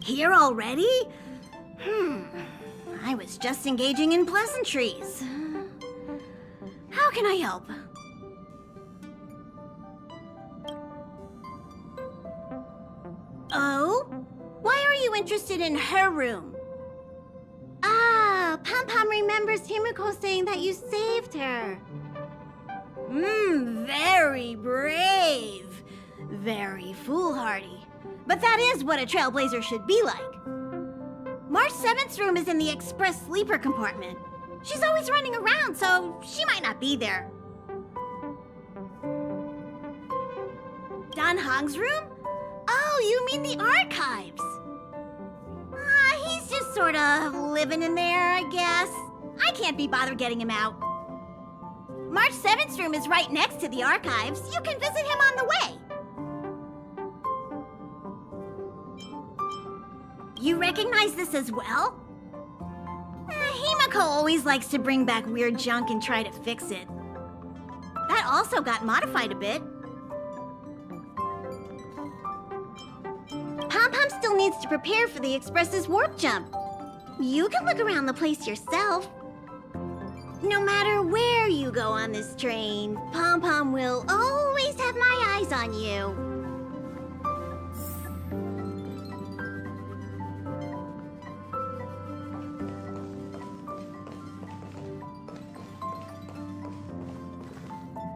Here already? I was just engaging in pleasantries. How can I help? Oh? Why are you interested in her room? Ah, Pom-Pom remembers Himiko saying that you saved her. Very brave. Very foolhardy. But that is what a trailblazer should be like. March 7th's room is in the express sleeper compartment. She's always running around, so she might not be there. Dan Hong's room? Oh, you mean the archives. He's just sort of living in there, I guess. I can't be bothered getting him out. March 7th's room is right next to the archives. You can visit him on the way. You recognize this as well? Himiko always likes to bring back weird junk and try to fix it. That also got modified a bit. Pom-Pom still needs to prepare for the Express's warp jump. You can look around the place yourself. No matter where you go on this train, Pom-Pom will always have my eyes on you.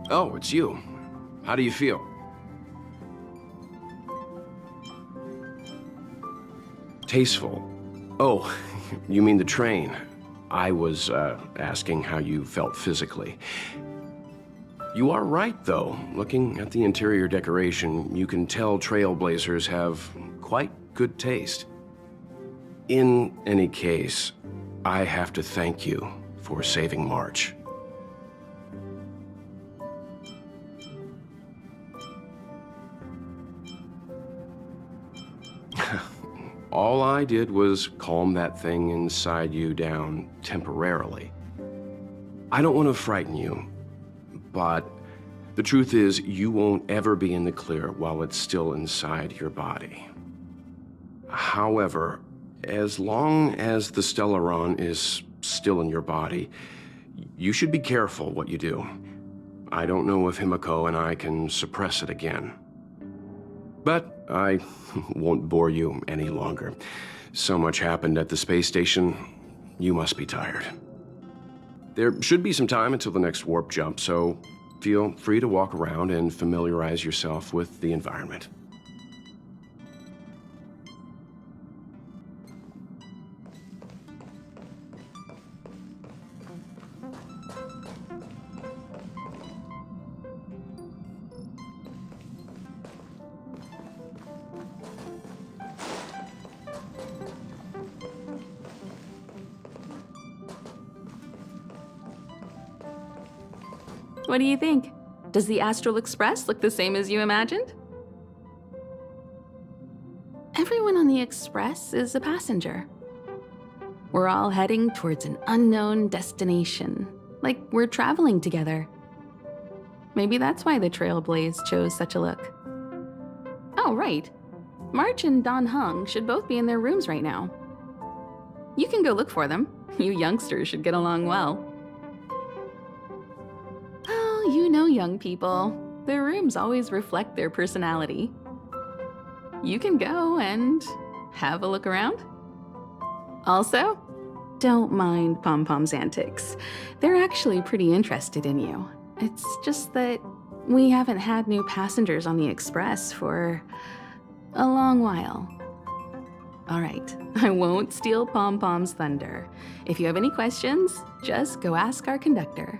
Oh, it's you. How do you feel? Tasteful. Oh, you mean the train. I was asking how you felt physically. You are right, though. Looking at the interior decoration, you can tell trailblazers have quite good taste. In any case, I have to thank you for saving March. All I did was calm that thing inside you down temporarily. I don't want to frighten you, but the truth is you won't ever be in the clear while it's still inside your body. However, as long as the Stellaron is still in your body, you should be careful what you do. I don't know if Himiko and I can suppress it again. But I won't bore you any longer. So much happened at the space station, you must be tired. There should be some time until the next warp jump, so feel free to walk around and familiarize yourself with the environment. What do you think? Does the Astral Express look the same as you imagined? Everyone on the Express is a passenger. We're all heading towards an unknown destination, like we're traveling together. Maybe that's why the Trailblaze chose such a look. Oh, right. March and Dan Hong should both be in their rooms right now. You can go look for them. You youngsters should get along well. You know young people. Their rooms always reflect their personality. You can go and have a look around. Also, don't mind Pom-Pom's antics. They're actually pretty interested in you. It's just that we haven't had new passengers on the Express for a long while. All right, I won't steal Pom-Pom's thunder. If you have any questions, just go ask our conductor.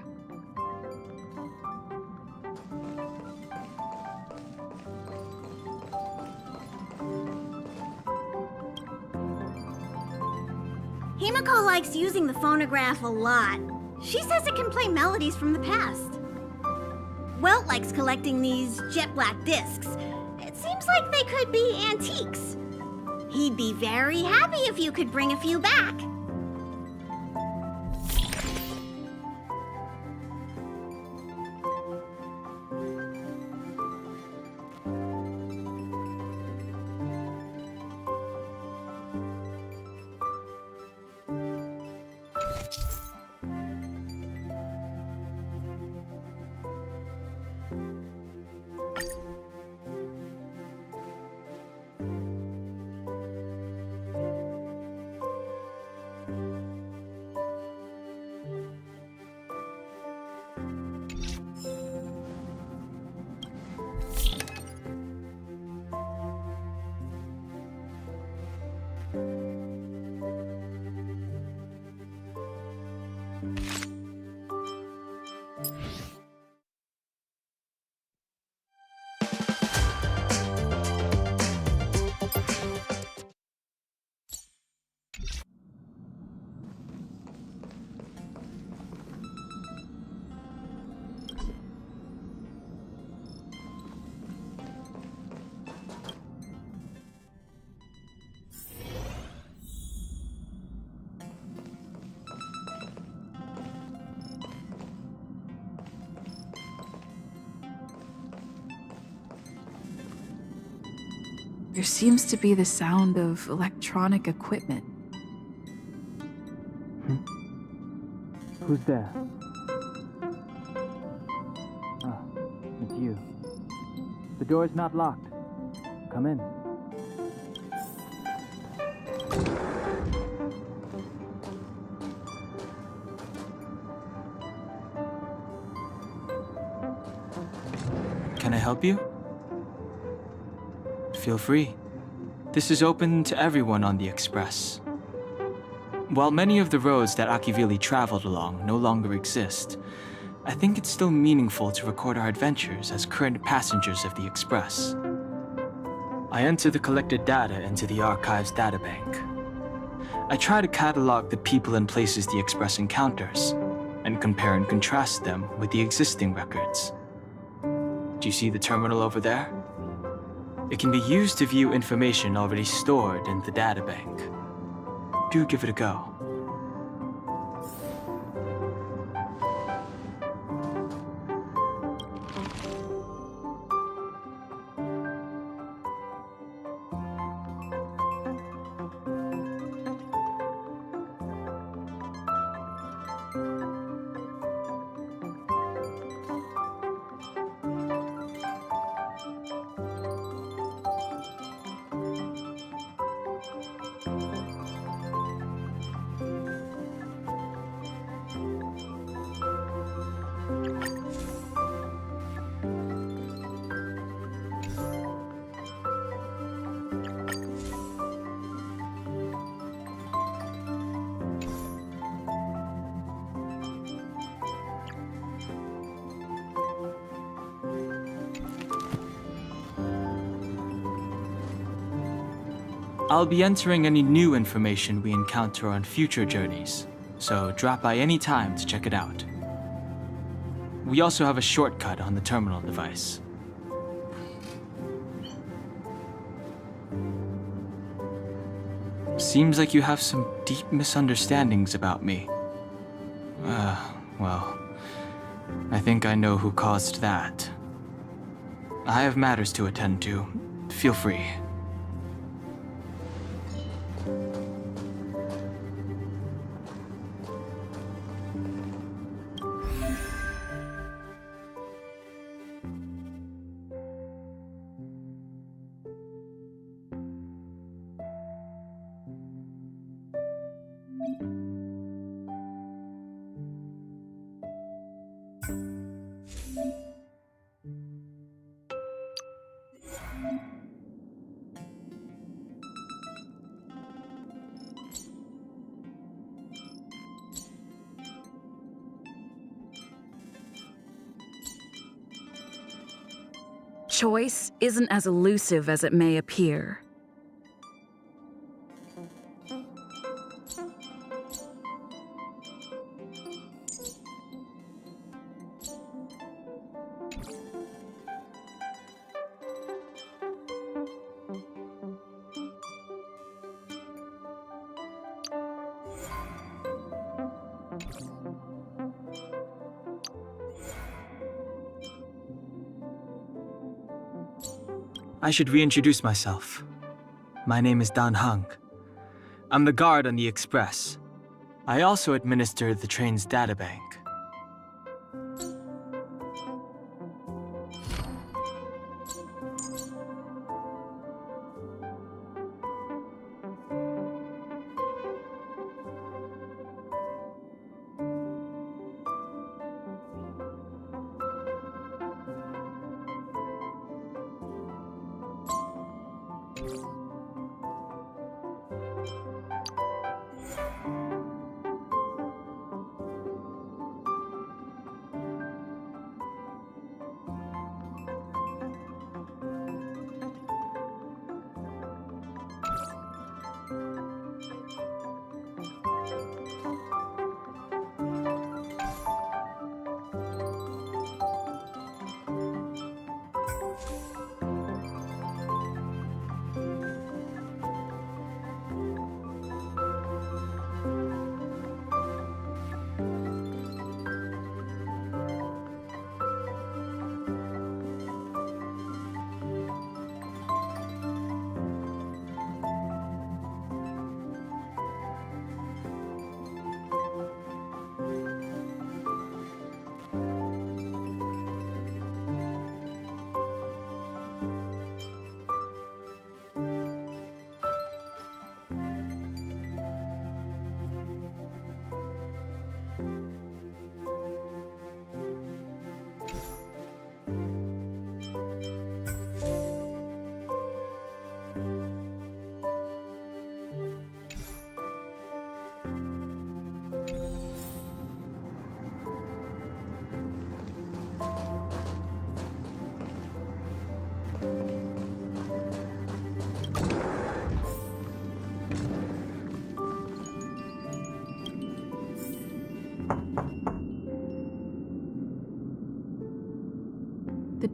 Himiko likes using the phonograph a lot. She says it can play melodies from the past. Welt likes collecting these jet black discs. It seems like they could be antiques. He'd be very happy if you could bring a few back. There seems to be the sound of electronic equipment. Who's there? Ah, it's you. The door's not locked. Come in. Can I help you? Feel free. This is open to everyone on the Express. While many of the roads that Akivili traveled along no longer exist, I think it's still meaningful to record our adventures as current passengers of the Express. I enter the collected data into the Archives databank. I try to catalog the people and places the Express encounters, and compare and contrast them with the existing records. Do you see the terminal over there? It can be used to view information already stored in the databank. Do give it a go. I'll be entering any new information we encounter on future journeys, so drop by any time to check it out. We also have a shortcut on the terminal device. Seems like you have some deep misunderstandings about me. Well, I think I know who caused that. I have matters to attend to. Feel free. Choice isn't as elusive as it may appear. I should reintroduce myself. My name is Dan Hung. I'm the guard on the Express. I also administer the train's databank.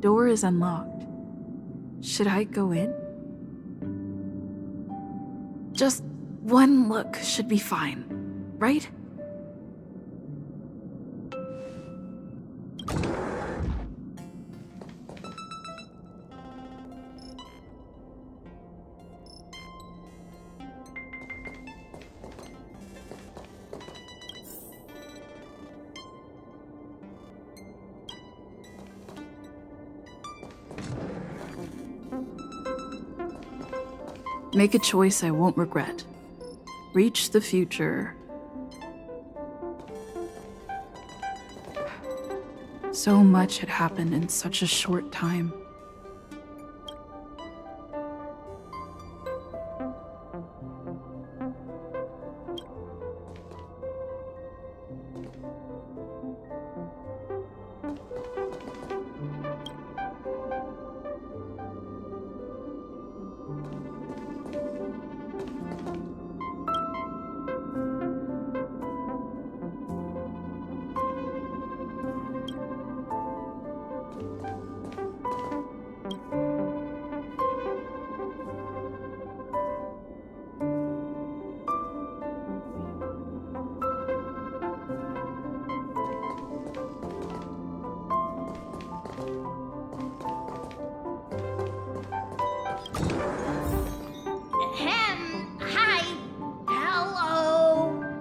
door is unlocked. Should I go in? Just one look should be fine, right? Make a choice I won't regret. Reach the future. So much had happened in such a short time.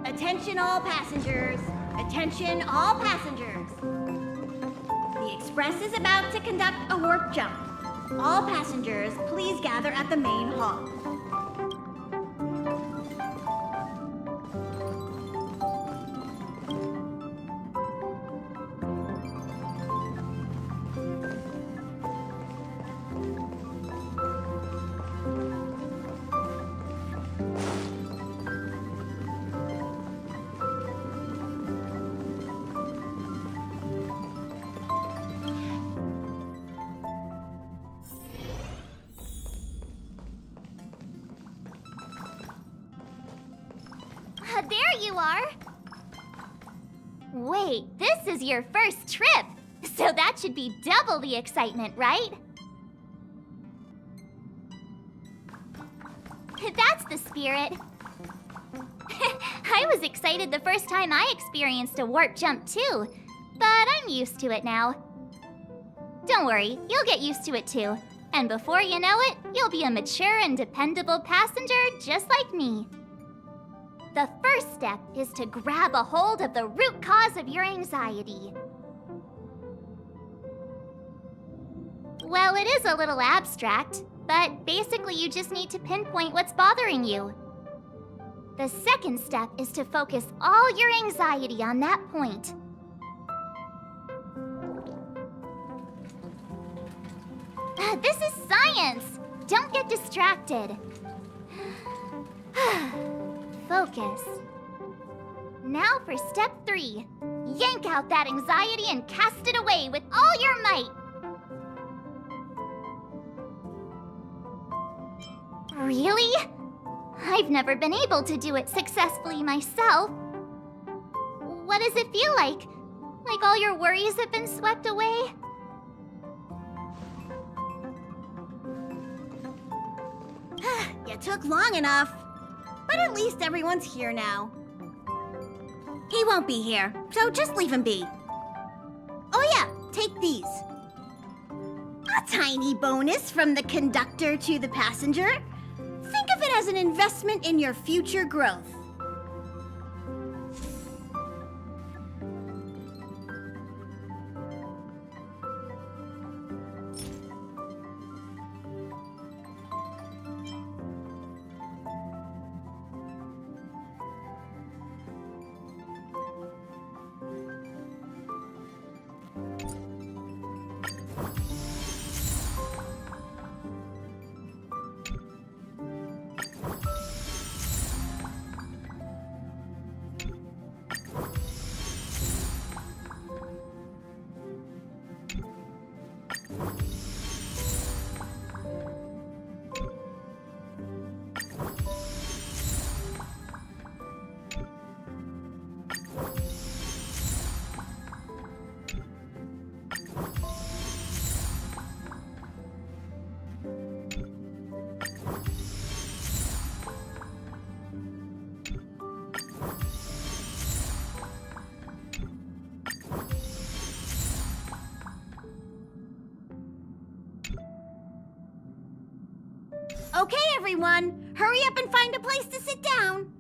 Attention all passengers. Attention all passengers. The Express is about to conduct a warp jump. All passengers, please gather at the main hall. There you are! Wait, this is your first trip! So that should be double the excitement, right? That's the spirit. I was excited the first time I experienced a warp jump too, but I'm used to it now. Don't worry, you'll get used to it too. And before you know it, you'll be a mature and dependable passenger just like me. The first step is to grab a hold of the root cause of your anxiety. Well, it is a little abstract, but basically you just need to pinpoint what's bothering you. The second step is to focus all your anxiety on that point. This is science! Don't get distracted. Focus. Now for step 3. Yank out that anxiety and cast it away with all your might. Really? I've never been able to do it successfully myself. What does it feel like? Like all your worries have been swept away? You took long enough. But at least everyone's here now. He won't be here, so just leave him be. Oh yeah, take these. A tiny bonus from the conductor to the passenger. Think of it as an investment in your future growth. everyone. Hurry up and find a place to sit down.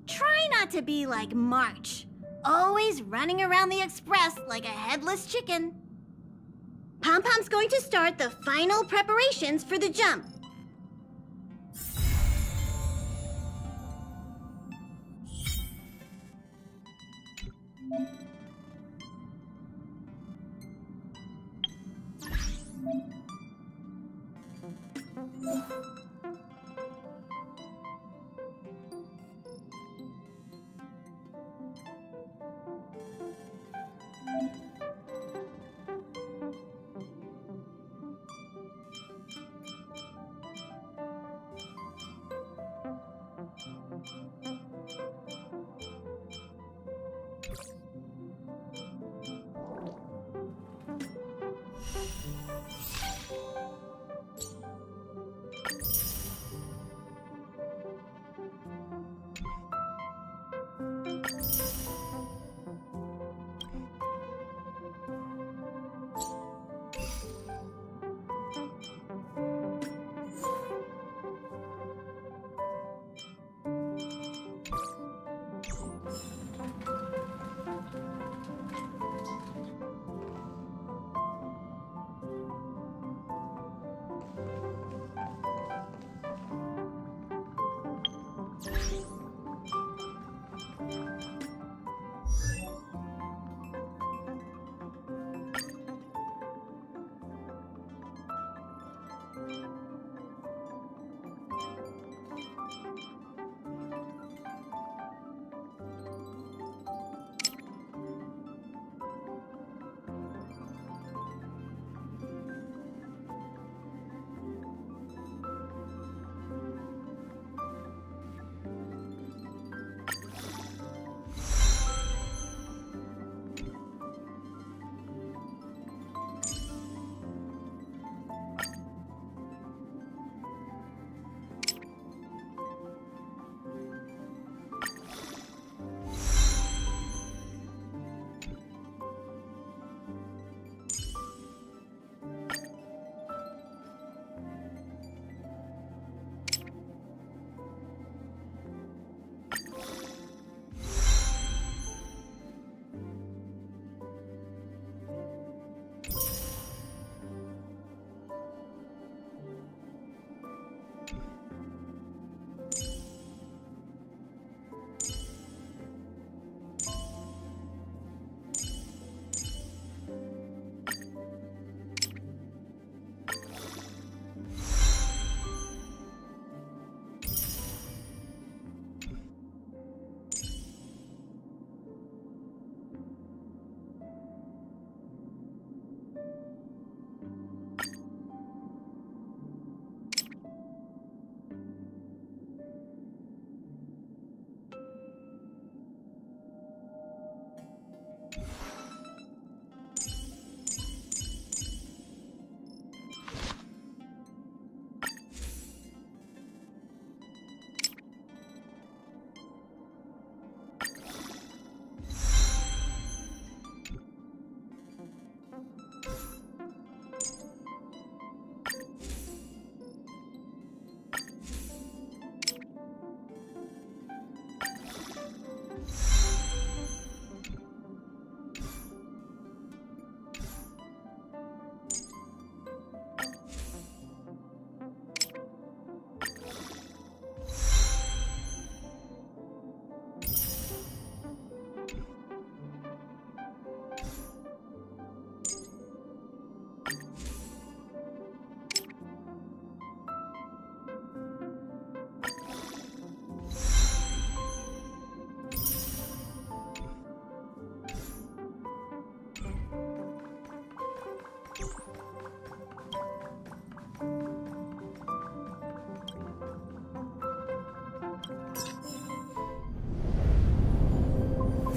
Try not to be like March, always running around the Express like a headless chicken. Pom-Pom's going to start the final preparations for the jump.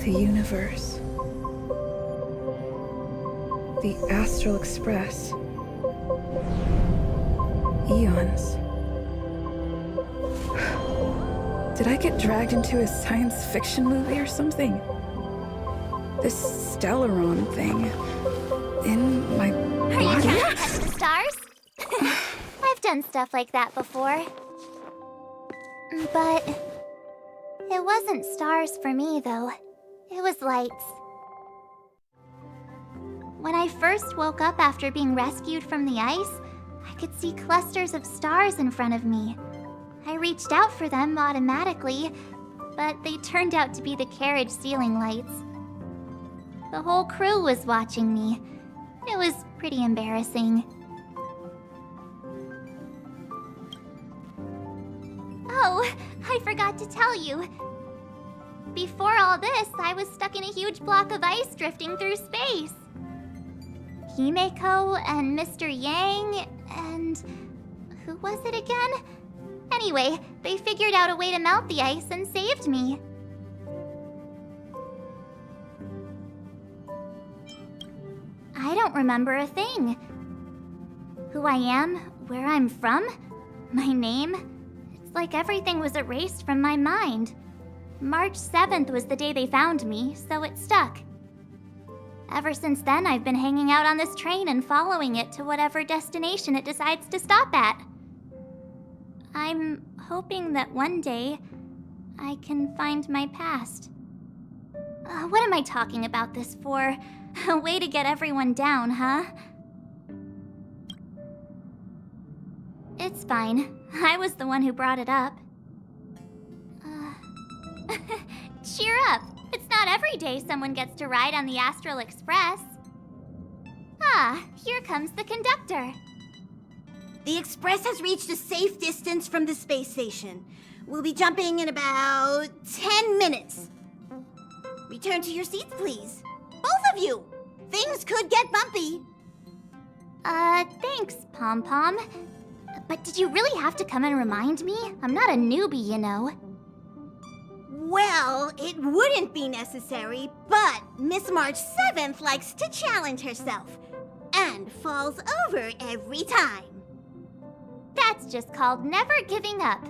The universe. The Astral Express. Eons. Did I get dragged into a science fiction movie or something? This Stellaron thing in my Are you body? trying to touch the stars? I've done stuff like that before. But it wasn't stars for me, though. It was lights. When I first woke up after being rescued from the ice, I could see clusters of stars in front of me. I reached out for them automatically, but they turned out to be the carriage ceiling lights. The whole crew was watching me. It was pretty embarrassing. Oh, I forgot to tell you. Before all this, I was stuck in a huge block of ice drifting through space. Himeko and Mr. Yang and... who was it again? Anyway, they figured out a way to melt the ice and saved me. I don't remember a thing. Who I am, where I'm from, my name. It's like everything was erased from my mind. March 7th was the day they found me, so it stuck. Ever since then, I've been hanging out on this train and following it to whatever destination it decides to stop at. I'm hoping that one day I can find my past. What am I talking about this for? A way to get everyone down, huh? It's fine. I was the one who brought it up. Cheer up! It's not every day someone gets to ride on the Astral Express. Ah, here comes the conductor. The Express has reached a safe distance from the space station. We'll be jumping in about 10 minutes. Return to your seats, please. Both of you! Things could get bumpy. Thanks, Pom-Pom. But did you really have to come and remind me? I'm not a newbie, you know. Well, it wouldn't be necessary, but Miss March 7th likes to challenge herself and falls over every time. That's just called never giving up.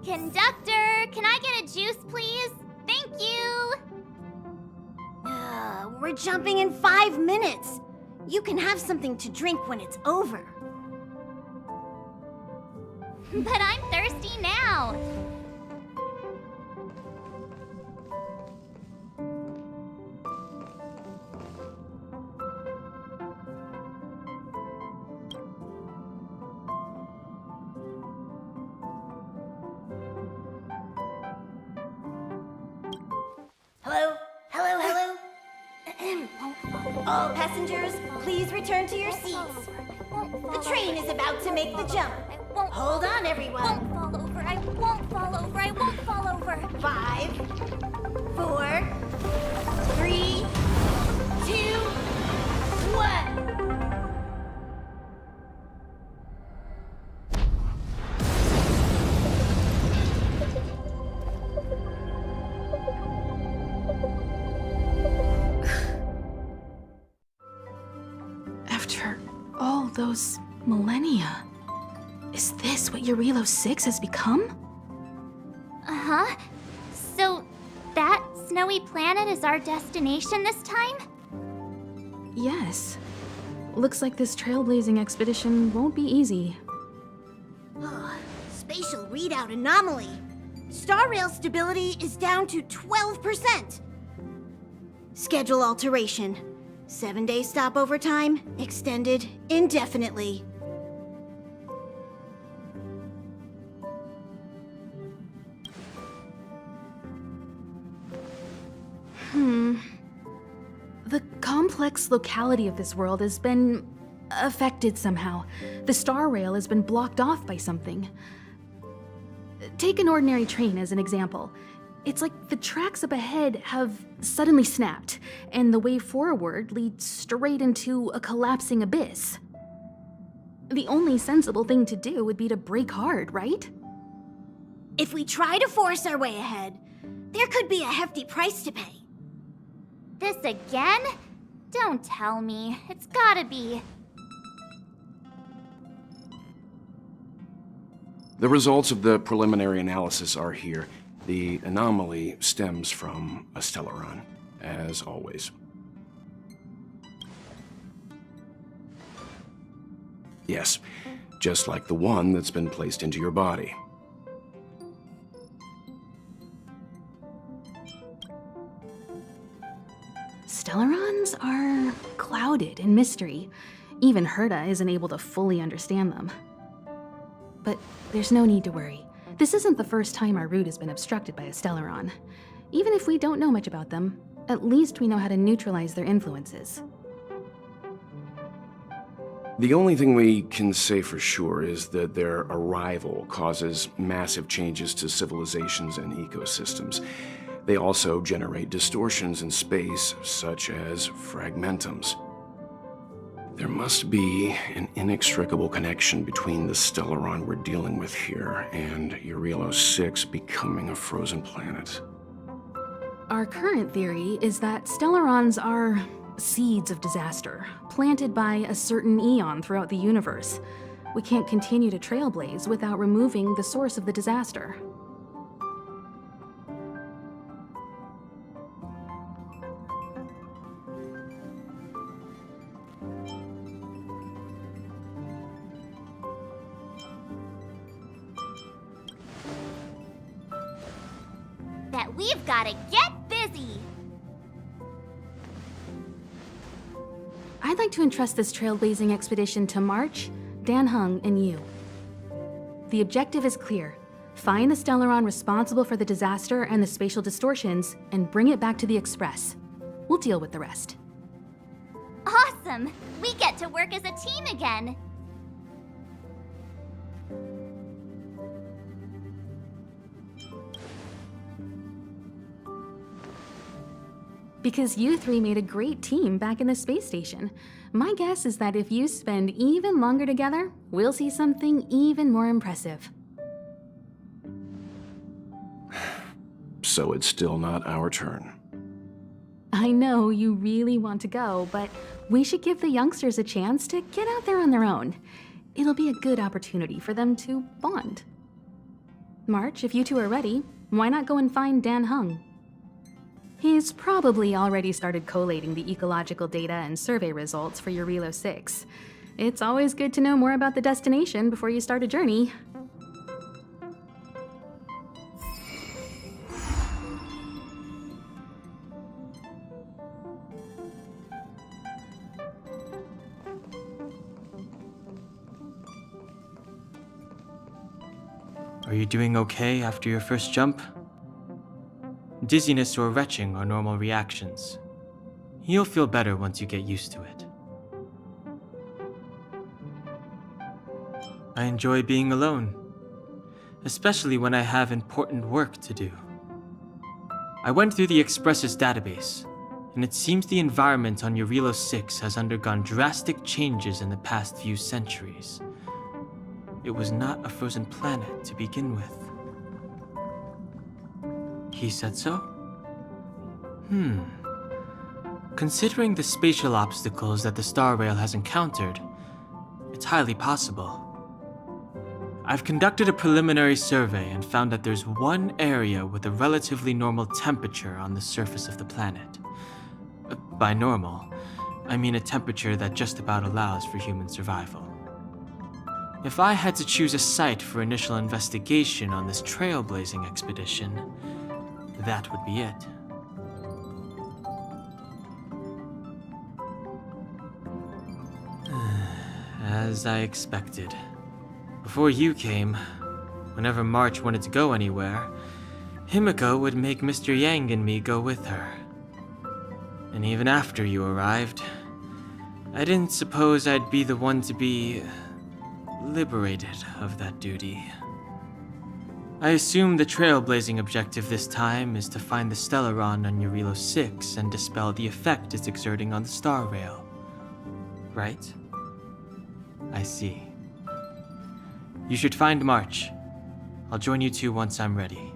Conductor, can I get a juice, please? Thank you! We're jumping in 5 minutes. You can have something to drink when it's over. But I'm thirsty now. Hello? Hello, hello? All passengers, please return to your seats. The train is about to make the jump. Hold on, everyone. I won't fall over. I won't fall over. I won't fall over. 5, 4, 3, 2, 1. After all those millennia, is this what Eurilo 6 has become? Uh-huh. So, that snowy planet is our destination this time? Yes. Looks like this trailblazing expedition won't be easy. Spatial readout anomaly. Star rail stability is down to 12%. Schedule alteration. 7-day stopover time extended indefinitely. The complex locality of this world has been affected somehow. The star rail has been blocked off by something. Take an ordinary train as an example. It's like the tracks up ahead have suddenly snapped, and the way forward leads straight into a collapsing abyss. The only sensible thing to do would be to brake hard, right? If we try to force our way ahead, there could be a hefty price to pay. This again? Don't tell me. It's gotta be. The results of the preliminary analysis are here. The anomaly stems from a stellaron, as always. Yes, just like the one that's been placed into your body. Stellarons are clouded in mystery. Even Herta isn't able to fully understand them. But there's no need to worry. This isn't the first time our route has been obstructed by a Stellaron. Even if we don't know much about them, at least we know how to neutralize their influences. The only thing we can say for sure is that their arrival causes massive changes to civilizations and ecosystems. They also generate distortions in space, such as fragmentums. There must be an inextricable connection between the Stellaron we're dealing with here and Eurilo 6 becoming a frozen planet. Our current theory is that Stellarons are seeds of disaster, planted by a certain eon throughout the universe. We can't continue to trailblaze without removing the source of the disaster. That we've gotta get busy! I'd like to entrust this trailblazing expedition to March, Dan Heng, and you. The objective is clear. Find the Stellaron responsible for the disaster and the spatial distortions, and bring it back to the Express. We'll deal with the rest. Awesome! We get to work as a team again! Because you three made a great team back in the space station. My guess is that if you spend even longer together, we'll see something even more impressive. So it's still not our turn. I know you really want to go, but we should give the youngsters a chance to get out there on their own. It'll be a good opportunity for them to bond. March, if you two are ready, why not go and find Dan Heng? He's probably already started collating the ecological data and survey results for Eurilo 6. It's always good to know more about the destination before you start a journey. Are you doing okay after your first jump? Dizziness or retching are normal reactions. You'll feel better once you get used to it. I enjoy being alone, especially when I have important work to do. I went through the Expresso's database, and it seems the environment on Eurilo 6 has undergone drastic changes in the past few centuries. It was not a frozen planet to begin with. He said so? Considering the spatial obstacles that the Star Rail has encountered, it's highly possible. I've conducted a preliminary survey and found that there's one area with a relatively normal temperature on the surface of the planet. By normal, I mean a temperature that just about allows for human survival. If I had to choose a site for initial investigation on this trailblazing expedition, that would be it. As I expected. Before you came, whenever March wanted to go anywhere, Himiko would make Mr. Yang and me go with her. And even after you arrived, I didn't suppose I'd be the one to be liberated of that duty. I assume the trailblazing objective this time is to find the Stellaron on Eurilo 6 and dispel the effect it's exerting on the Star Rail. Right? I see. You should find March. I'll join you two once I'm ready.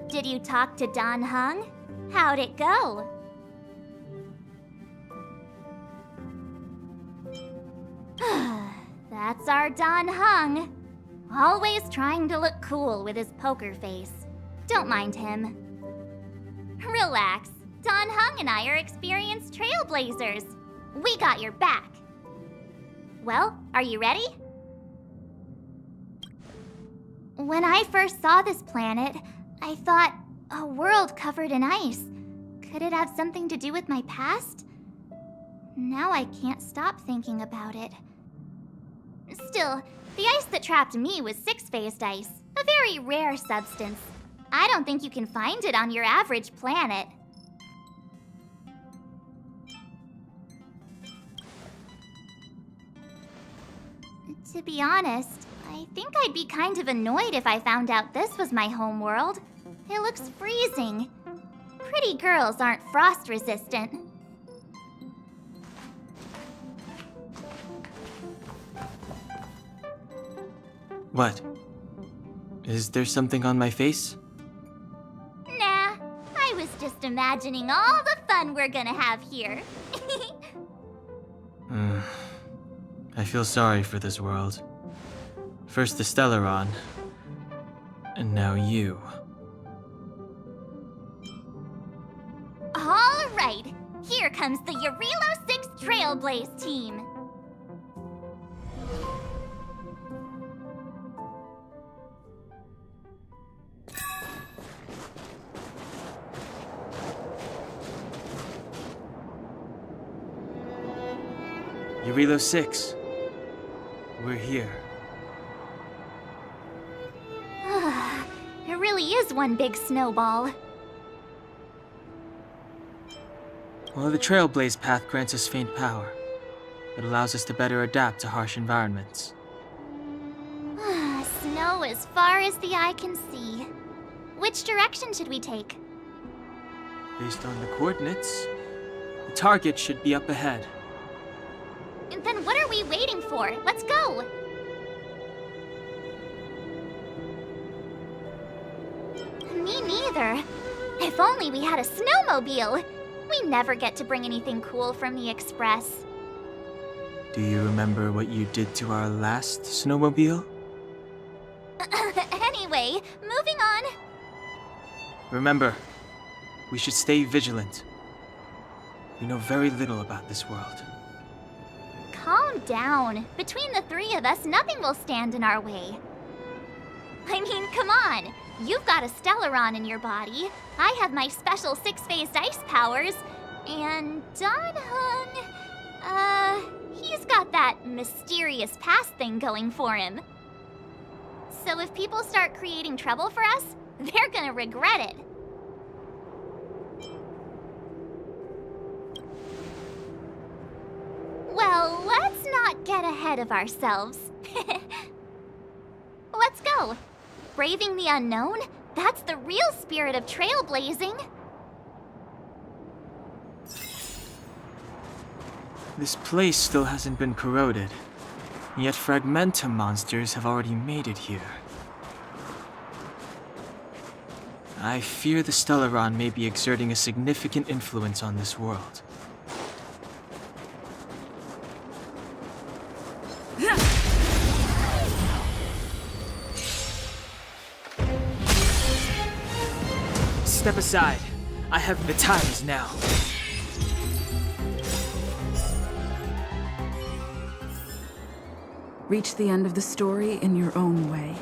Did you talk to Dan Heng? How'd it go? That's our Dan Heng. Always trying to look cool with his poker face. Don't mind him. Relax. Dan Heng Young and I are experienced trailblazers. We got your back. Well, are you ready? When I first saw this planet, I thought, a world covered in ice. Could it have something to do with my past? Now I can't stop thinking about it. Still, the ice that trapped me was six-phased ice, a very rare substance. I don't think you can find it on your average planet. To be honest, I think I'd be kind of annoyed if I found out this was my home world. It looks freezing. Pretty girls aren't frost resistant. What? Is there something on my face? Nah, I was just imagining all the fun we're gonna have here. I feel sorry for this world. First the Stellaron, and now you. All right, here comes the Eurilo 6 Trailblaze team. Eurilo 6. We're here. It really is one big snowball. Well, the Trailblaze path grants us faint power. It allows us to better adapt to harsh environments. Snow as far as the eye can see. Which direction should we take? Based on the coordinates, the target should be up ahead. Then what are we waiting for? Let's go! Me neither. If only we had a snowmobile. We never get to bring anything cool from the Express. Do you remember what you did to our last snowmobile? Anyway, moving on. Remember, we should stay vigilant. We know very little about this world. Calm down. Between the three of us, nothing will stand in our way. I mean, come on. You've got a Stellaron in your body. I have my special six-phased ice powers. And Dan-hung, he's got that mysterious past thing going for him. So if people start creating trouble for us, they're gonna regret it. Well, let's not get ahead of ourselves. Let's go. Braving the unknown? That's the real spirit of trailblazing. This place still hasn't been corroded, yet fragmentum monsters have already made it here. I fear the Stellaron may be exerting a significant influence on this world. Step aside. I have the time is now. Reach the end of the story in your own way.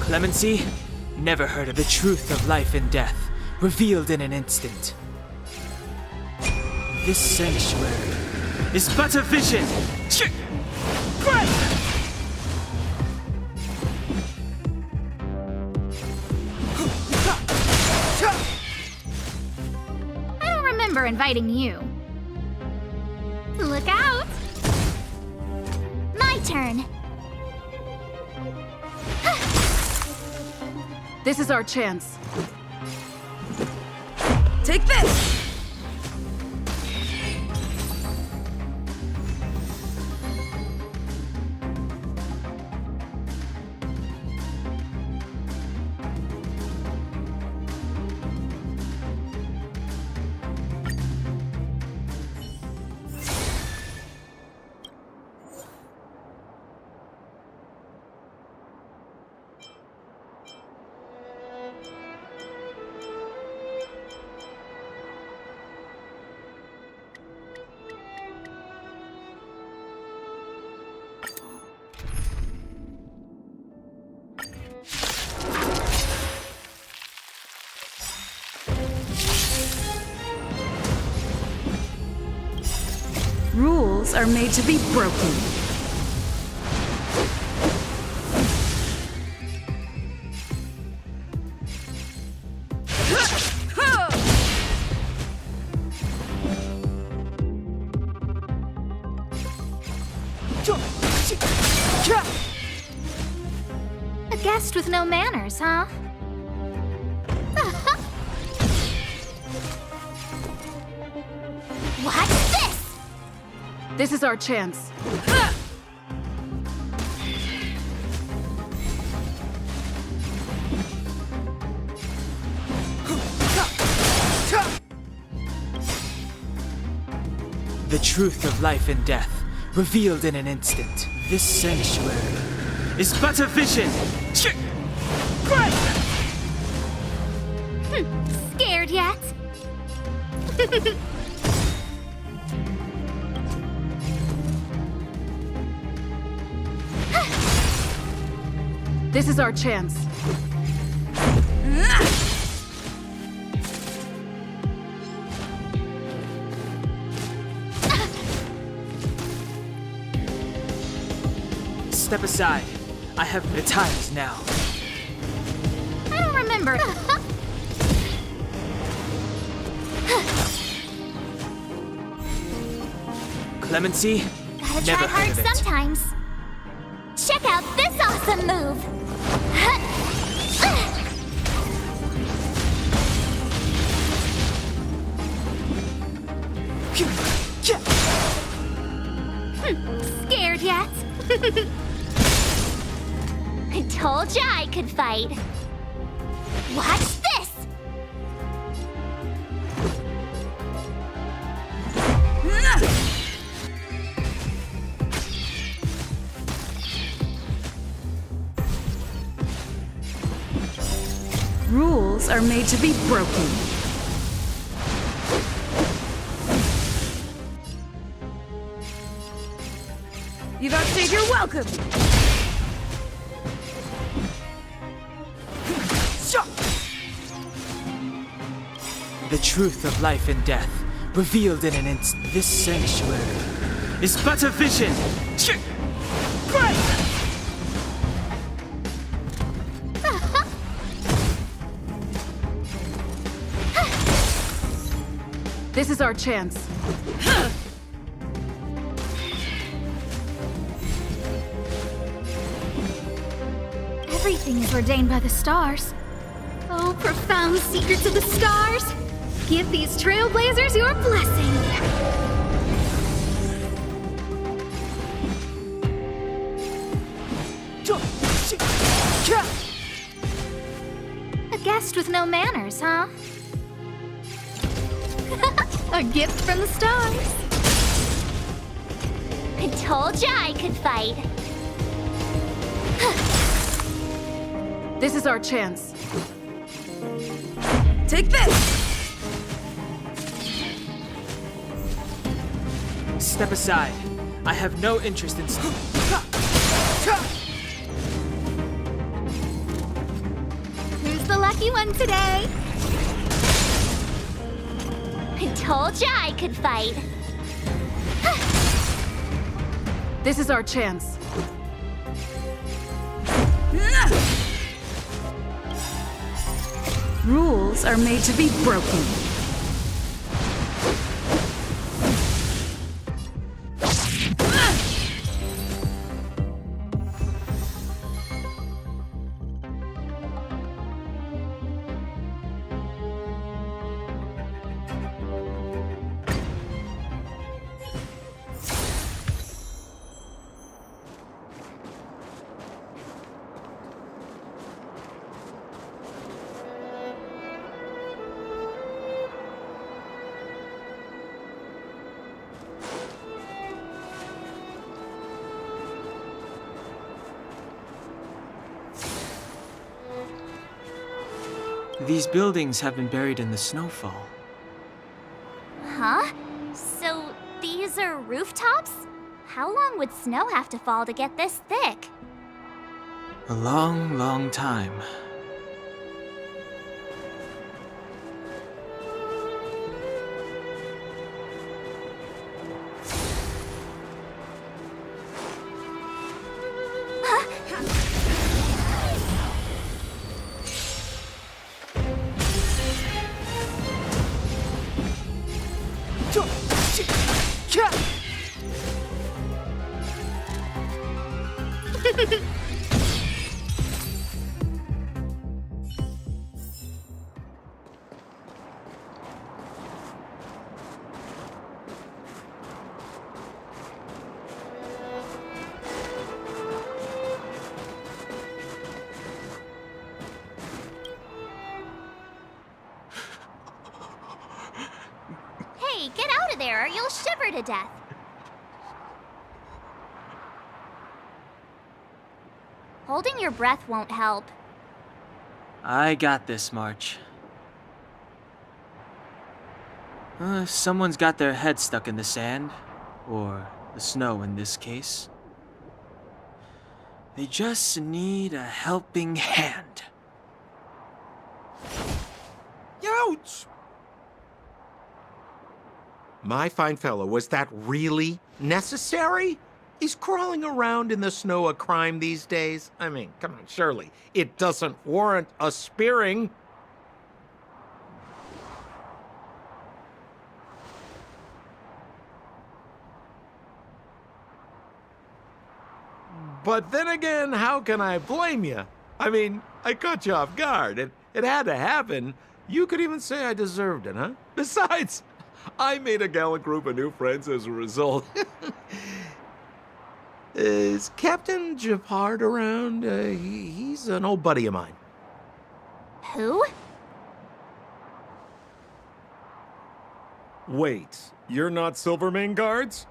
Clemency? Never heard of the truth of life and death, revealed in an instant. This sanctuary is but a vision! I don't remember inviting you. Look out! My turn. This is our chance. Take this! Rules are made to be broken. A guest with no manners, huh? What's this? This is our chance. The truth of life and death, revealed in an instant. This sanctuary is but a vision! Scared yet? This is our chance. Step aside. I have the times now. I don't remember. Clemency? Gotta Never try heard hard of it. sometimes. Check out this awesome move! Scared yet? I told ya I could fight. Watch this! Rules are made to be broken. You've outstayed your welcome! The truth of life and death, revealed in an instant. This sanctuary is but a vision! This is our chance. Everything is ordained by the stars. Oh, profound secrets of the stars! Give these trailblazers your blessing! A guest with no manners, huh? A gift from the stars. I told ya I could fight. This is our chance. Take this! Step aside. I have no interest in... Who's the lucky one today? I told ya I could fight. This is our chance. Rules are made to be broken. These buildings have been buried in the snowfall. Huh? So these are rooftops? How long would snow have to fall to get this thick? A long, long time. Hey, get out of there or you'll shiver to death. Holding your breath won't help. I got this, March. If someone's got their head stuck in the sand, or the snow in this case, they just need a helping hand. Ouch! My fine fellow, was that really necessary? Is crawling around in the snow a crime these days? I mean, come on, surely. It doesn't warrant a spearing. But then again, how can I blame you? I mean, I caught you off guard. It had to happen. You could even say I deserved it, huh? Besides, I made a gallant group of new friends as a result. Is Captain Japard around? He's an old buddy of mine. Who? Wait, you're not Silvermane guards?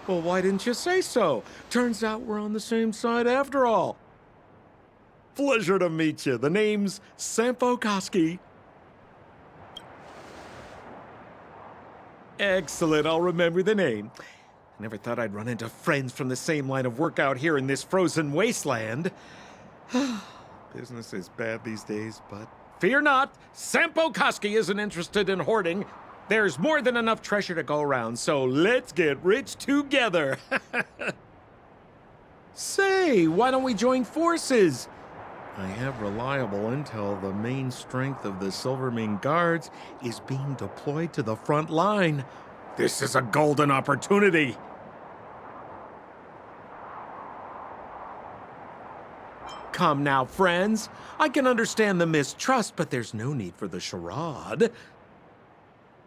Well, why didn't you say so? Turns out we're on the same side after all. Pleasure to meet you. The name's Sampo Koski. Excellent, I'll remember the name. I never thought I'd run into friends from the same line of work out here in this frozen wasteland. Business is bad these days, but fear not, Sampo Koski isn't interested in hoarding. There's more than enough treasure to go around, so let's get rich together. Say, why don't we join forces? I have reliable intel the main strength of the Silvermane Guards is being deployed to the front line. This is a golden opportunity. Come now, friends. I can understand the mistrust, but there's no need for the charade.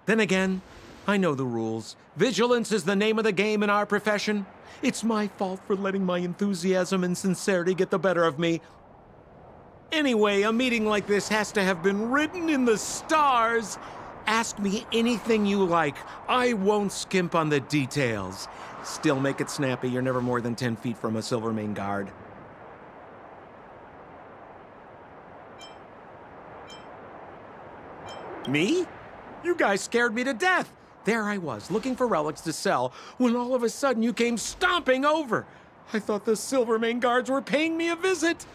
Then again, I know the rules. Vigilance is the name of the game in our profession. It's my fault for letting my enthusiasm and sincerity get the better of me. Anyway, a meeting like this has to have been written in the stars. Ask me anything you like. I won't skimp on the details. Still make it snappy. You're never more than 10 feet from a Silvermane Guard. Me? You guys scared me to death. There I was, looking for relics to sell, when all of a sudden you came stomping over. I thought the Silvermane Guards were paying me a visit.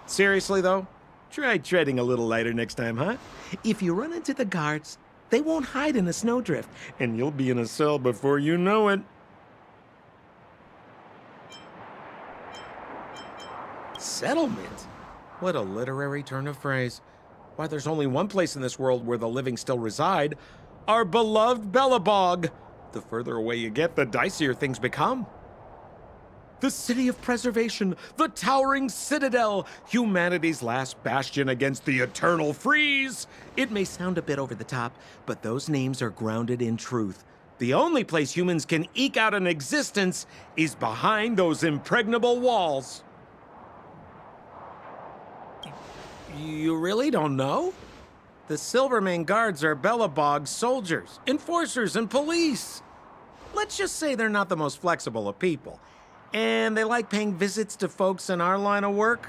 Seriously, though, try treading a little lighter next time, huh? If you run into the guards, they won't hide in a snowdrift, and you'll be in a cell before you know it. Settlement? What a literary turn of phrase. Why, there's only one place in this world where the living still reside. Our beloved Bellabog. The further away you get, the dicier things become. The city of preservation, the towering citadel, humanity's last bastion against the eternal freeze. It may sound a bit over the top, but those names are grounded in truth. The only place humans can eke out an existence is behind those impregnable walls. You really don't know? The Silvermane Guards are Bellabog's soldiers, enforcers, and police. Let's just say they're not the most flexible of people. And they like paying visits to folks in our line of work.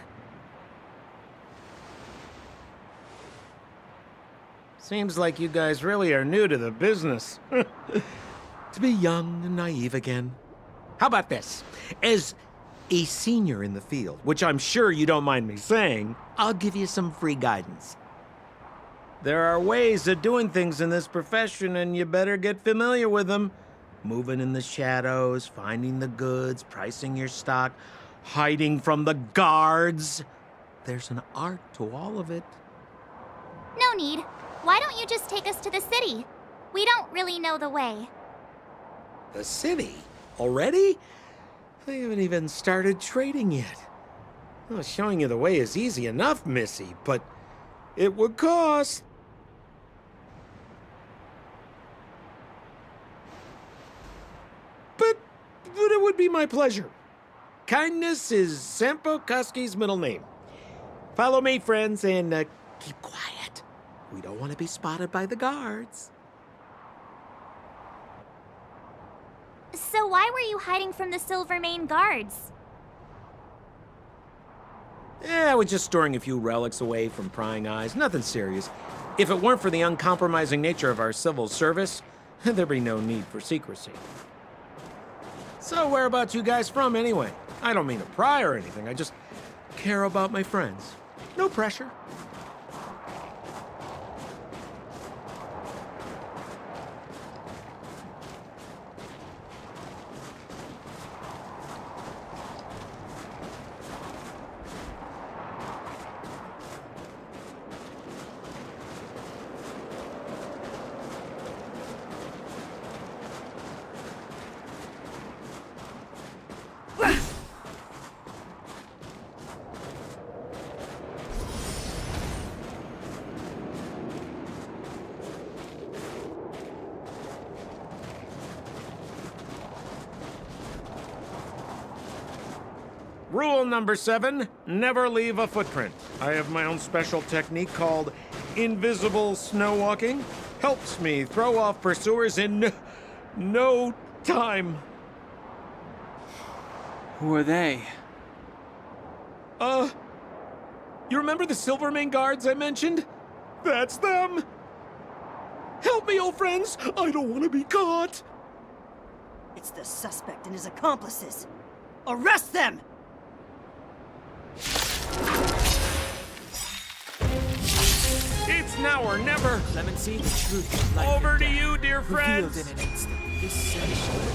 Seems like you guys really are new to the business. To be young and naive again. How about this? As a senior in the field, which I'm sure you don't mind me saying, I'll give you some free guidance. There are ways of doing things in this profession, and you better get familiar with them. Moving in the shadows, finding the goods, pricing your stock, hiding from the guards. There's an art to all of it. No need. Why don't you just take us to the city? We don't really know the way. The city? Already? I haven't even started trading yet. Well, showing you the way is easy enough, Missy, but it would cost. But it would be my pleasure. Kindness is Sampo Koski's middle name. Follow me, friends, and keep quiet. We don't want to be spotted by the guards. So why were you hiding from the Silvermane Guards? I was just storing a few relics away from prying eyes. Nothing serious. If it weren't for the uncompromising nature of our civil service, there'd be no need for secrecy. So whereabouts you guys from, anyway? I don't mean to pry or anything. I just care about my friends. No pressure. Rule number 7, never leave a footprint. I have my own special technique called invisible snow walking. Helps me throw off pursuers in no time. Who are they? You remember the Silvermane Guards I mentioned? That's them! Help me, old friends! I don't want to be caught! It's the suspect and his accomplices. Arrest them! It's now or never! Clemency, the truth is life Over and to death. you, dear Revealed friends! in an instant. This search.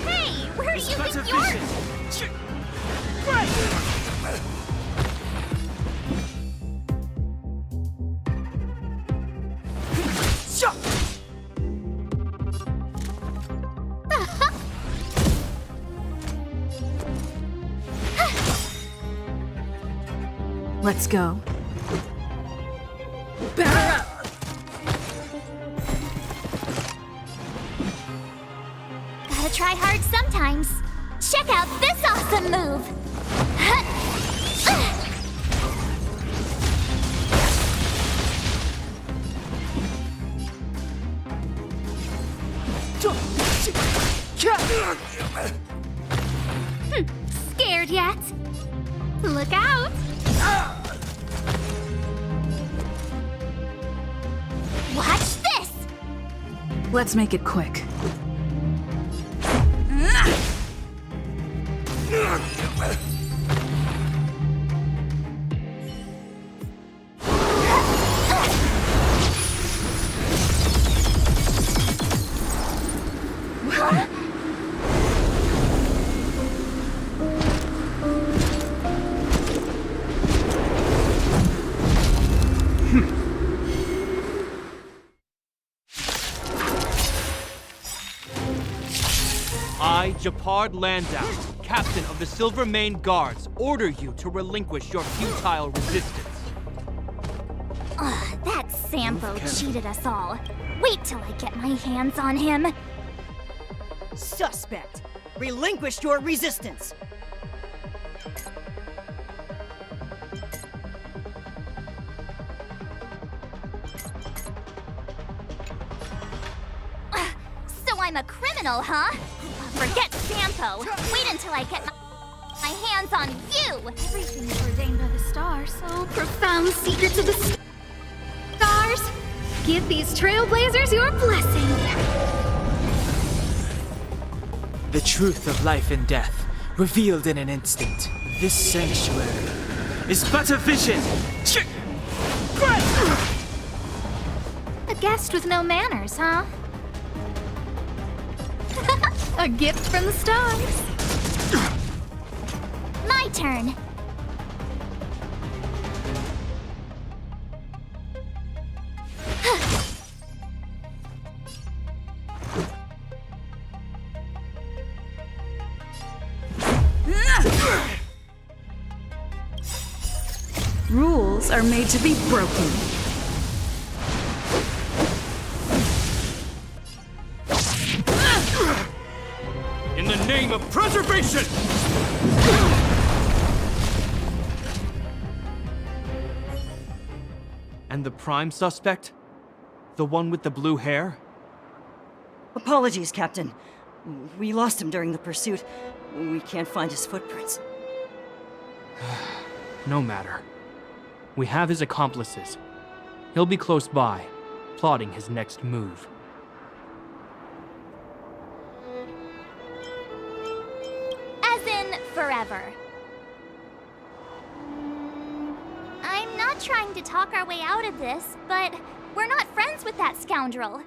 Hey, where do you think Cuts a you're... vision. Let's go. Batter up! Gotta try hard sometimes. Check out this awesome move! Scared yet? Look out! Watch this! Let's make it quick. I, Japard Landau, captain of the Silver Mane Guards, order you to relinquish your futile resistance. Ugh, that Sampo cheated us all. Wait till I get my hands on him. Suspect! Relinquish your resistance! So I'm a criminal, huh? Forget Sampo. Wait until I get my hands on you! Everything's ordained by the stars. So profound secrets of the stars. Give these trailblazers your blessing. The truth of life and death, revealed in an instant. This sanctuary is but a vision. A guest with no manners, huh? A gift from the stars. My turn. Rules are made to be broken. In the name of preservation! And the prime suspect? The one with the blue hair? Apologies, Captain. We lost him during the pursuit. We can't find his footprints. No matter. We have his accomplices. He'll be close by, plotting his next move. As in, forever. I'm not trying to talk our way out of this, but we're not friends with that scoundrel.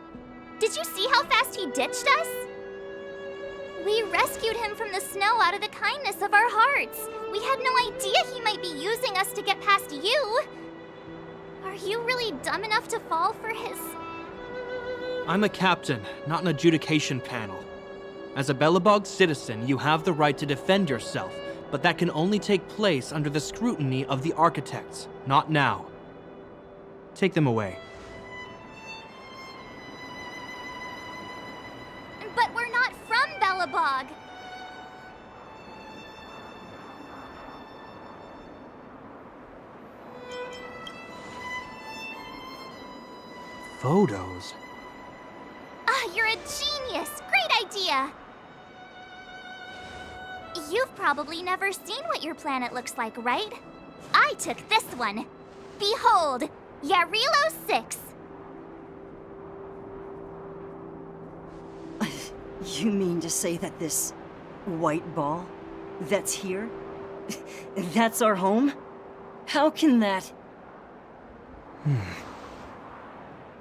Did you see how fast he ditched us? We rescued him from the snow out of the kindness of our hearts. We had no idea he might be using us to get past you. Are you really dumb enough to fall for his... I'm a captain, not an adjudication panel. As a Belobog citizen, you have the right to defend yourself, but that can only take place under the scrutiny of the architects, not now. Take them away. But we're not from Belobog. Photos? Ah, you're a genius! Great idea! You've probably never seen what your planet looks like, right? I took this one. Behold, Yarilo 6. You mean to say that this white ball that's here, that's our home? How can that...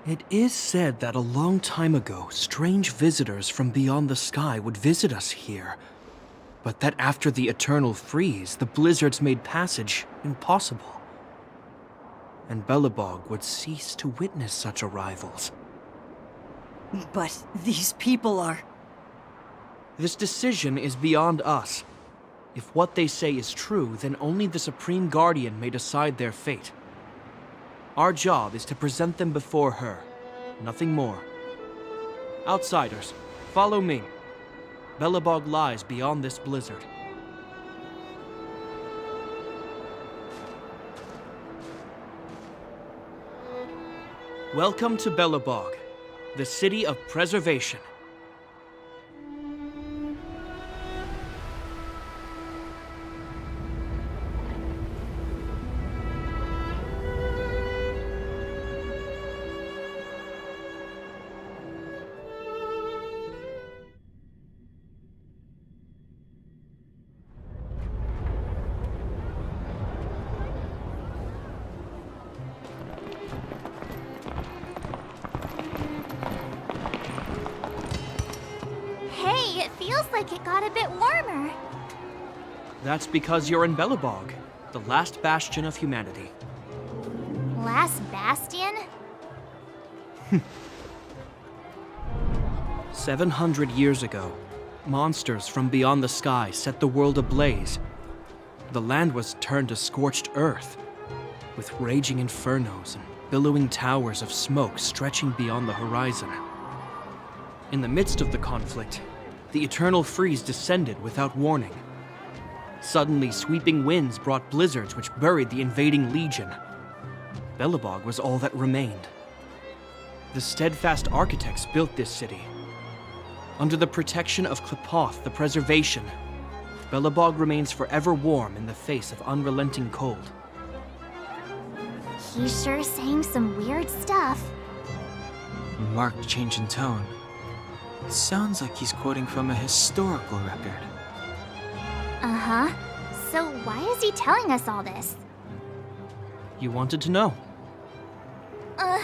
It is said that a long time ago, strange visitors from beyond the sky would visit us here. But that after the eternal freeze, the blizzards made passage impossible. And Belobog would cease to witness such arrivals. But these people are... This decision is beyond us. If what they say is true, then only the Supreme Guardian may decide their fate. Our job is to present them before her, nothing more. Outsiders, follow me. Belobog lies beyond this blizzard. Welcome to Belobog, the city of preservation. Hey, it feels like it got a bit warmer. That's because you're in Belobog, the last bastion of humanity. Last bastion? 700 years ago, monsters from beyond the sky set the world ablaze. The land was turned to scorched earth, with raging infernos and billowing towers of smoke stretching beyond the horizon. In the midst of the conflict, the eternal freeze descended without warning. Suddenly, sweeping winds brought blizzards which buried the invading legion. Belobog was all that remained. The steadfast architects built this city. Under the protection of Klepoth, the preservation, Belobog remains forever warm in the face of unrelenting cold. He's sure saying some weird stuff. Marked change in tone. It sounds like he's quoting from a historical record. Uh-huh. So why is he telling us all this? You wanted to know. Uh...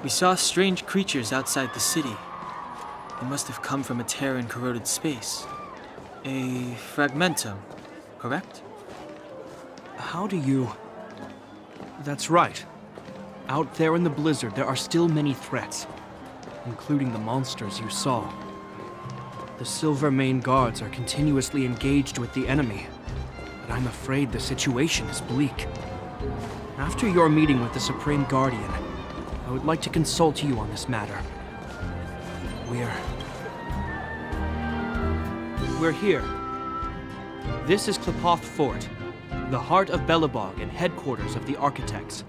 We saw strange creatures outside the city. They must have come from a tear in corroded space. A fragmentum, correct? How do you... That's right. Out there in the blizzard, there are still many threats, including the monsters you saw. The Silvermane guards are continuously engaged with the enemy, but I'm afraid the situation is bleak. After your meeting with the Supreme Guardian, I would like to consult you on this matter. We're here. This is Klepoth Fort, the heart of Belobog and headquarters of the architects.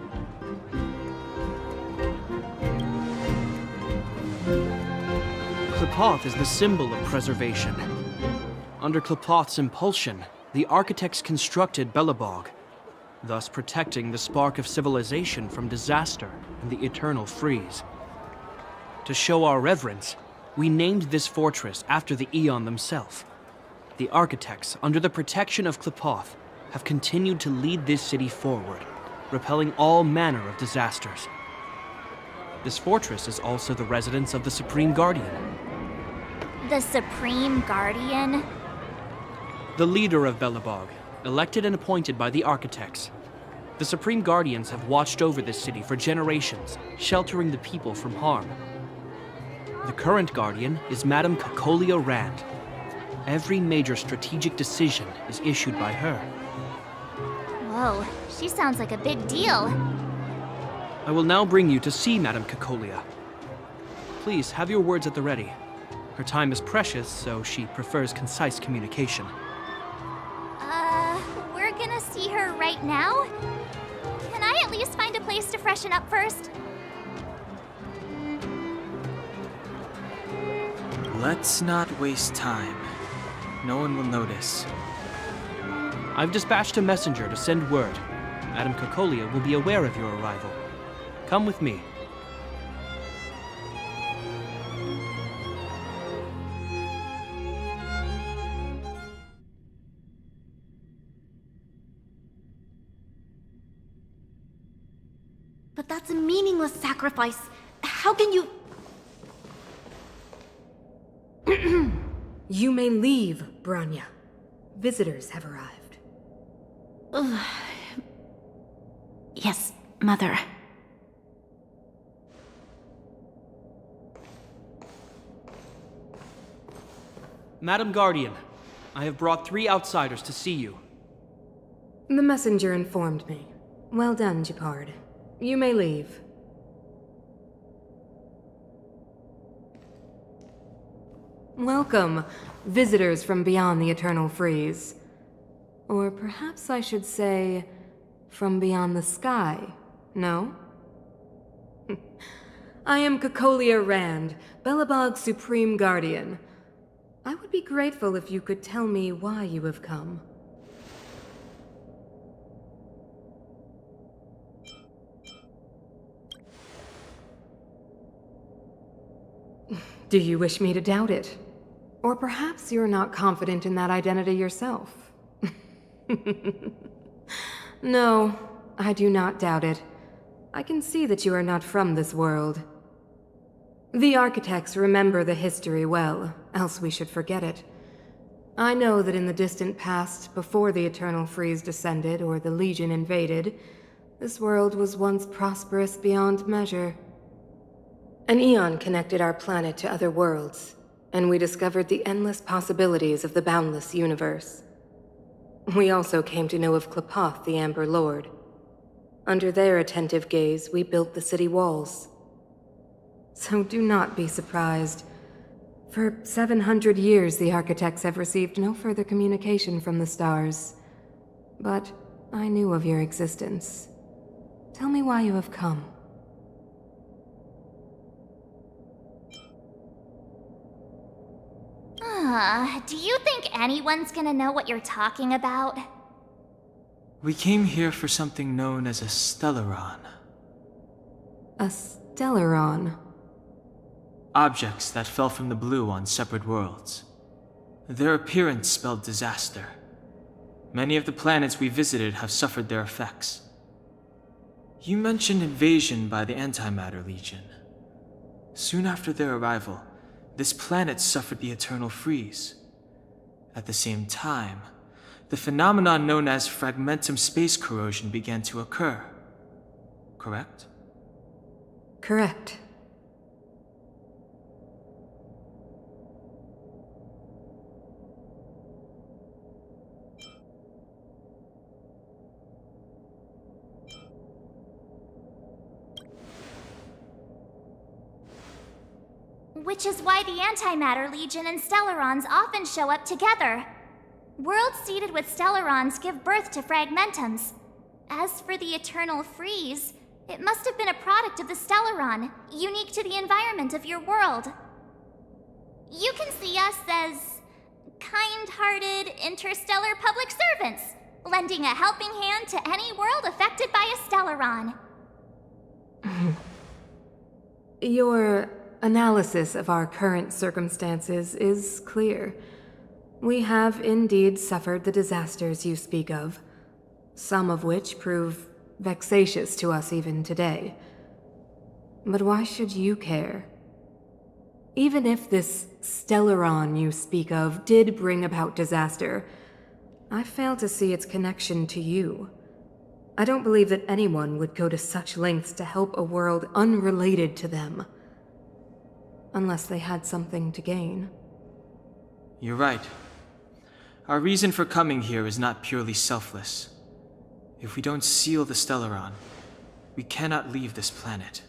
Klepoth is the symbol of preservation. Under Klepoth's impulsion, the architects constructed Belobog, thus protecting the spark of civilization from disaster and the eternal freeze. To show our reverence, we named this fortress after the Aeon themselves. The architects, under the protection of Klepoth, have continued to lead this city forward, repelling all manner of disasters. This fortress is also the residence of the Supreme Guardian. The Supreme Guardian? The leader of Belobog, elected and appointed by the architects. The Supreme Guardians have watched over this city for generations, sheltering the people from harm. The current Guardian is Madame Cacolia Rand. Every major strategic decision is issued by her. Whoa, she sounds like a big deal. I will now bring you to see Madame Cacolia. Please have your words at the ready. Her time is precious, so she prefers concise communication. We're gonna see her right now? Can I at least find a place to freshen up first? Let's not waste time. No one will notice. I've dispatched a messenger to send word. Madame Cacolia will be aware of your arrival. Come with me. But that's a meaningless sacrifice. How can you... You may leave, Branya. Visitors have arrived. Yes, Mother. Madam Guardian, I have brought 3 outsiders to see you. The messenger informed me. Well done, Gepard. You may leave. Welcome, visitors from beyond the Eternal Freeze. Or perhaps I should say, from beyond the sky, no? I am Cocolia Rand, Belobog's Supreme Guardian. I would be grateful if you could tell me why you have come. Do you wish me to doubt it? Or perhaps you're not confident in that identity yourself. No, I do not doubt it. I can see that you are not from this world. The architects remember the history well, else we should forget it. I know that in the distant past, before the Eternal Freeze descended or the Legion invaded, this world was once prosperous beyond measure. An eon connected our planet to other worlds, and we discovered the endless possibilities of the boundless universe. We also came to know of Klapoth, the Amber Lord. Under their attentive gaze, we built the city walls. So do not be surprised. For 700 years, the architects have received no further communication from the stars. But I knew of your existence. Tell me why you have come. Do you think anyone's gonna know what you're talking about? We came here for something known as a Stellaron. A Stellaron? Objects that fell from the blue on separate worlds. Their appearance spelled disaster. Many of the planets we visited have suffered their effects. You mentioned invasion by the Antimatter Legion. Soon after their arrival, this planet suffered the Eternal Freeze. At the same time, the phenomenon known as fragmentum space corrosion began to occur. Correct? Correct. Which is why the Antimatter Legion and Stellarons often show up together. Worlds seeded with Stellarons give birth to fragmentums. As for the Eternal Freeze, it must have been a product of the Stellaron, unique to the environment of your world. You can see us as kind-hearted interstellar public servants, lending a helping hand to any world affected by a Stellaron. Your analysis of our current circumstances is clear. We have indeed suffered the disasters you speak of, some of which prove vexatious to us even today. But why should you care? Even if this Stellaron you speak of did bring about disaster, I fail to see its connection to you. I don't believe that anyone would go to such lengths to help a world unrelated to them. Unless they had something to gain. You're right. Our reason for coming here is not purely selfless. If we don't seal the Stellaron, we cannot leave this planet.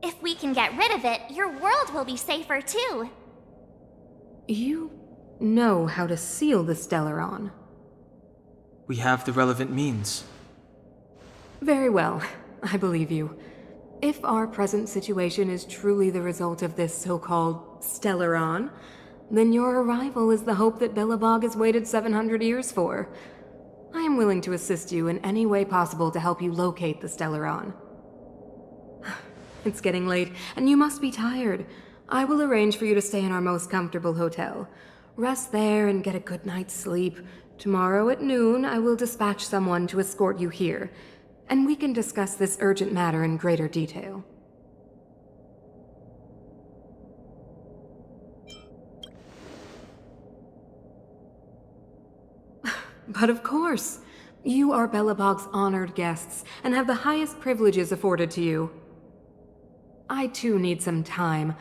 If we can get rid of it, your world will be safer too. You know how to seal the Stellaron. We have the relevant means. Very well, I believe you. If our present situation is truly the result of this so-called Stellaron, then your arrival is the hope that Belobog has waited 700 years for. I am willing to assist you in any way possible to help you locate the Stellaron. It's getting late, and you must be tired. I will arrange for you to stay in our most comfortable hotel. Rest there and get a good night's sleep. Tomorrow at noon, I will dispatch someone to escort you here, and we can discuss this urgent matter in greater detail. But of course, you are Belobog's honored guests and have the highest privileges afforded to you. I too need some time.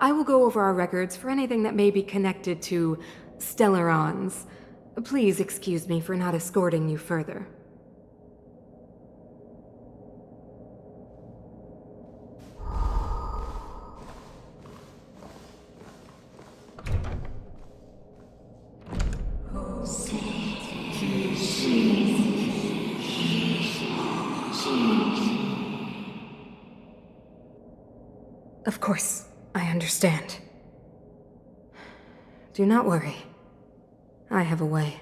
I will go over our records for anything that may be connected to Stellarons. Please excuse me for not escorting you further. Of course, I understand. Do not worry. I have a way.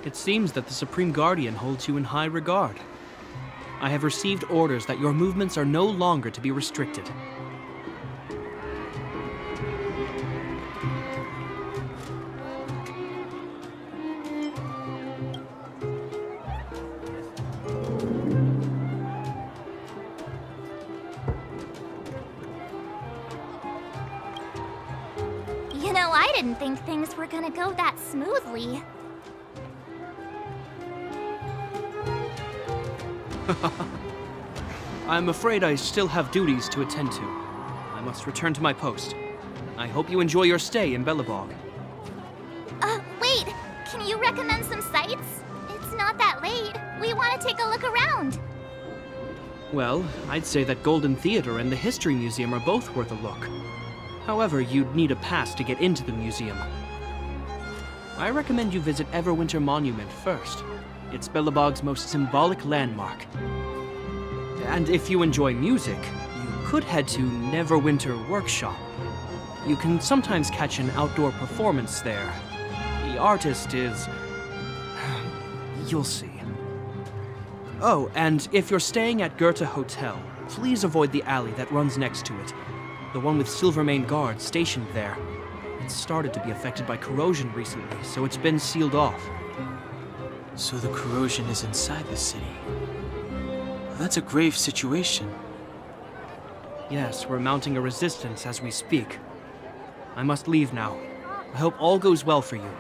It seems that the Supreme Guardian holds you in high regard. I have received orders that your movements are no longer to be restricted. You know, I didn't think things were gonna go that smoothly. I'm afraid I still have duties to attend to. I must return to my post. I hope you enjoy your stay in Belobog. Wait! Can you recommend some sites? It's not that late. We want to take a look around. Well, I'd say that Golden Theater and the History Museum are both worth a look. However, you'd need a pass to get into the museum. I recommend you visit Everwinter Monument first. It's Belobog's most symbolic landmark. And if you enjoy music, you could head to Neverwinter Workshop. You can sometimes catch an outdoor performance there. The artist is... you'll see. Oh, and if you're staying at Goethe Hotel, please avoid the alley that runs next to it. The one with Silvermane guards stationed there. It's started to be affected by corrosion recently, so it's been sealed off. So the corrosion is inside the city. That's a grave situation. Yes, we're mounting a resistance as we speak. I must leave now. I hope all goes well for you.